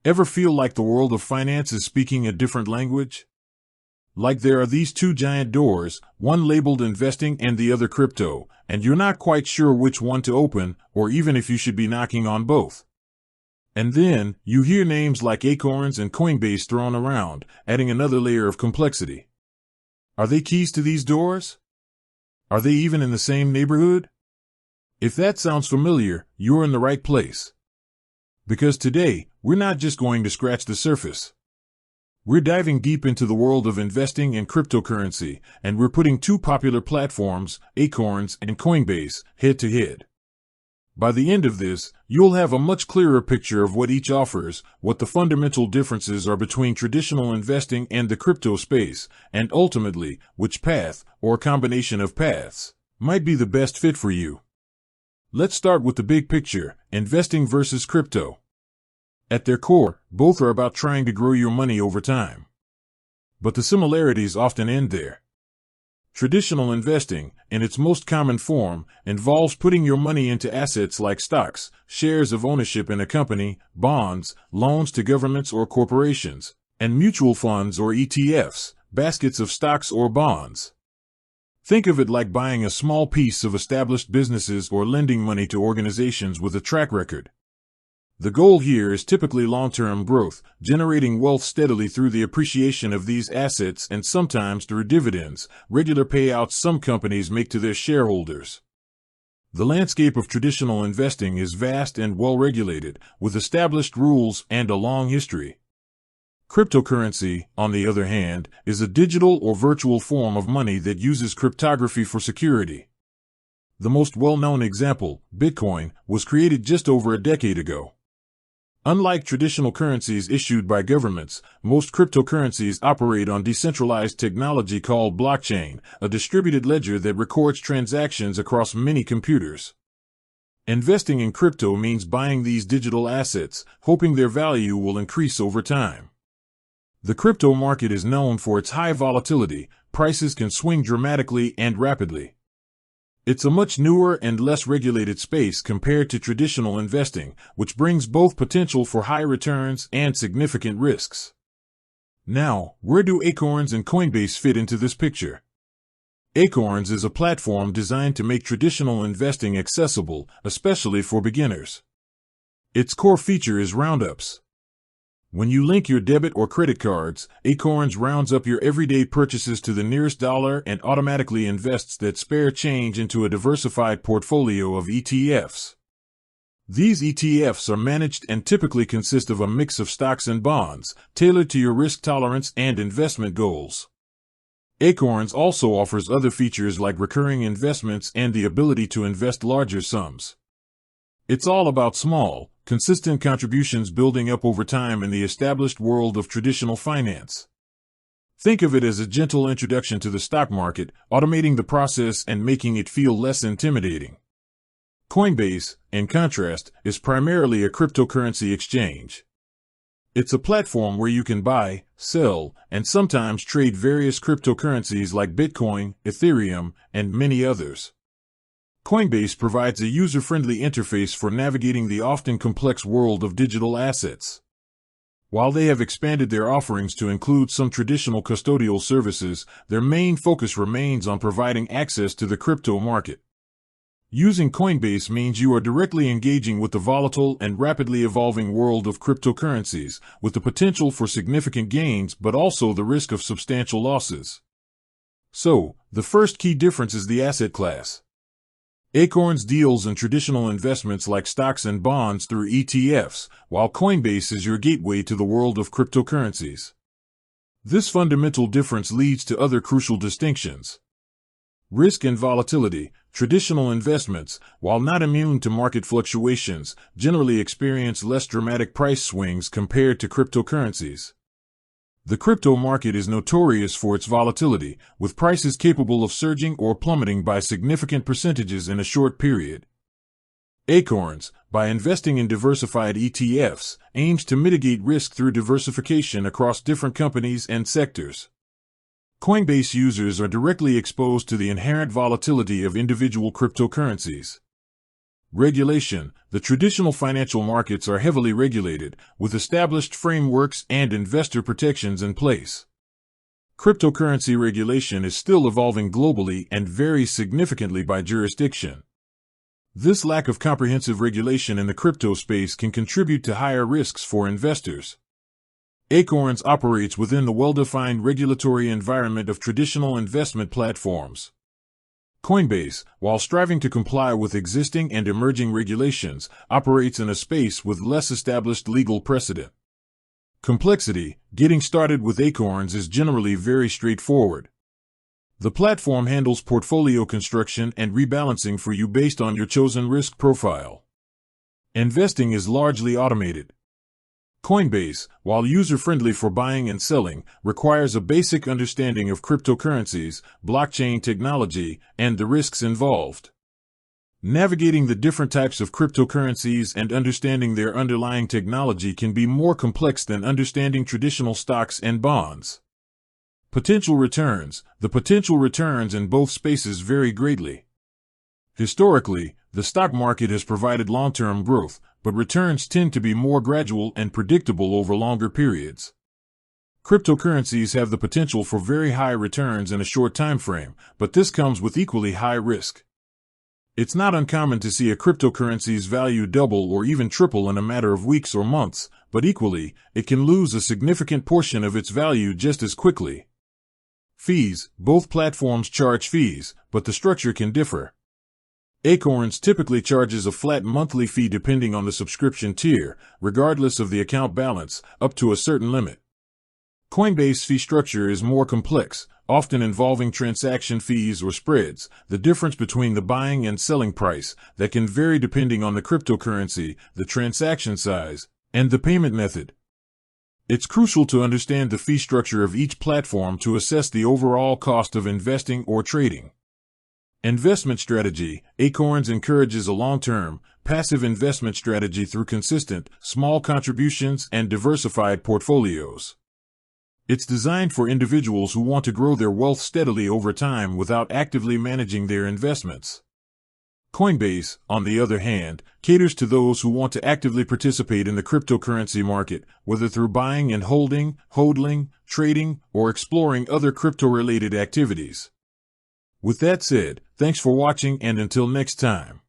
Ever feel like the world of finance is speaking a different language? Like there are these two giant doors, one labeled investing and the other crypto, and you're not quite sure which one to open, or even if you should be knocking on both. And then, you hear names like Acorns and Coinbase thrown around, adding another layer of complexity. Are they keys to these doors? Are they even in the same neighborhood? If that sounds familiar, you're in the right place. Because today, we're not just going to scratch the surface. We're diving deep into the world of investing and cryptocurrency, and we're putting two popular platforms, Acorns and Coinbase, head to head. By the end of this, you'll have a much clearer picture of what each offers, what the fundamental differences are between traditional investing and the crypto space, and ultimately, which path, or combination of paths, might be the best fit for you. Let's start with the big picture, investing versus crypto. At their core, both are about trying to grow your money over time. But the similarities often end there. Traditional investing, in its most common form, involves putting your money into assets like stocks, shares of ownership in a company, bonds, loans to governments or corporations, and mutual funds or ETFs, baskets of stocks or bonds. Think of it like buying a small piece of established businesses or lending money to organizations with a track record. The goal here is typically long-term growth, generating wealth steadily through the appreciation of these assets and sometimes through dividends, regular payouts some companies make to their shareholders. The landscape of traditional investing is vast and well-regulated, with established rules and a long history. Cryptocurrency, on the other hand, is a digital or virtual form of money that uses cryptography for security. The most well-known example, Bitcoin, was created just over a decade ago. Unlike traditional currencies issued by governments, most cryptocurrencies operate on decentralized technology called blockchain, a distributed ledger that records transactions across many computers. Investing in crypto means buying these digital assets, hoping their value will increase over time. The crypto market is known for its high volatility. Prices can swing dramatically and rapidly. It's a much newer and less regulated space compared to traditional investing, which brings both potential for high returns and significant risks. Now, where do Acorns and Coinbase fit into this picture? Acorns is a platform designed to make traditional investing accessible, especially for beginners. Its core feature is roundups. When you link your debit or credit cards, Acorns rounds up your everyday purchases to the nearest dollar and automatically invests that spare change into a diversified portfolio of ETFs. These ETFs are managed and typically consist of a mix of stocks and bonds, tailored to your risk tolerance and investment goals. Acorns also offers other features like recurring investments and the ability to invest larger sums. It's all about small, consistent contributions building up over time in the established world of traditional finance. Think of it as a gentle introduction to the stock market, automating the process and making it feel less intimidating. Coinbase, in contrast, is primarily a cryptocurrency exchange. It's a platform where you can buy, sell, and sometimes trade various cryptocurrencies like Bitcoin, Ethereum, and many others. Coinbase provides a user-friendly interface for navigating the often complex world of digital assets. While they have expanded their offerings to include some traditional custodial services, their main focus remains on providing access to the crypto market. Using Coinbase means you are directly engaging with the volatile and rapidly evolving world of cryptocurrencies, with the potential for significant gains but also the risk of substantial losses. So, the first key difference is the asset class. Acorns deals in traditional investments like stocks and bonds through ETFs, while Coinbase is your gateway to the world of cryptocurrencies. This fundamental difference leads to other crucial distinctions. Risk and volatility. Traditional investments, while not immune to market fluctuations, generally experience less dramatic price swings compared to cryptocurrencies. The crypto market is notorious for its volatility, with prices capable of surging or plummeting by significant percentages in a short period. Acorns, by investing in diversified ETFs, aims to mitigate risk through diversification across different companies and sectors. Coinbase users are directly exposed to the inherent volatility of individual cryptocurrencies. Regulation. The traditional financial markets are heavily regulated, with established frameworks and investor protections in place. Cryptocurrency regulation is still evolving globally and varies significantly by jurisdiction. This lack of comprehensive regulation in the crypto space can contribute to higher risks for investors. Acorns operates within the well-defined regulatory environment of traditional investment platforms. Coinbase, while striving to comply with existing and emerging regulations, operates in a space with less established legal precedent. Complexity. Getting started with Acorns is generally very straightforward. The platform handles portfolio construction and rebalancing for you based on your chosen risk profile. Investing is largely automated. Coinbase, while user-friendly for buying and selling, requires a basic understanding of cryptocurrencies, blockchain technology, and the risks involved. Navigating the different types of cryptocurrencies and understanding their underlying technology can be more complex than understanding traditional stocks and bonds. Potential returns. The potential returns in both spaces vary greatly. Historically, the stock market has provided long-term growth, but returns tend to be more gradual and predictable over longer periods. Cryptocurrencies have the potential for very high returns in a short time frame, but this comes with equally high risk. It's not uncommon to see a cryptocurrency's value double or even triple in a matter of weeks or months, but equally, it can lose a significant portion of its value just as quickly. Fees. Both platforms charge fees, but the structure can differ. Acorns typically charges a flat monthly fee depending on the subscription tier, regardless of the account balance, up to a certain limit. Coinbase's fee structure is more complex, often involving transaction fees or spreads, the difference between the buying and selling price, that can vary depending on the cryptocurrency, the transaction size, and the payment method. It's crucial to understand the fee structure of each platform to assess the overall cost of investing or trading. Investment strategy. Acorns encourages a long-term, passive investment strategy through consistent, small contributions and diversified portfolios. It's designed for individuals who want to grow their wealth steadily over time without actively managing their investments. Coinbase, on the other hand, caters to those who want to actively participate in the cryptocurrency market, whether through buying and holding, hodling, trading, or exploring other crypto-related activities. With that said, thanks for watching and until next time.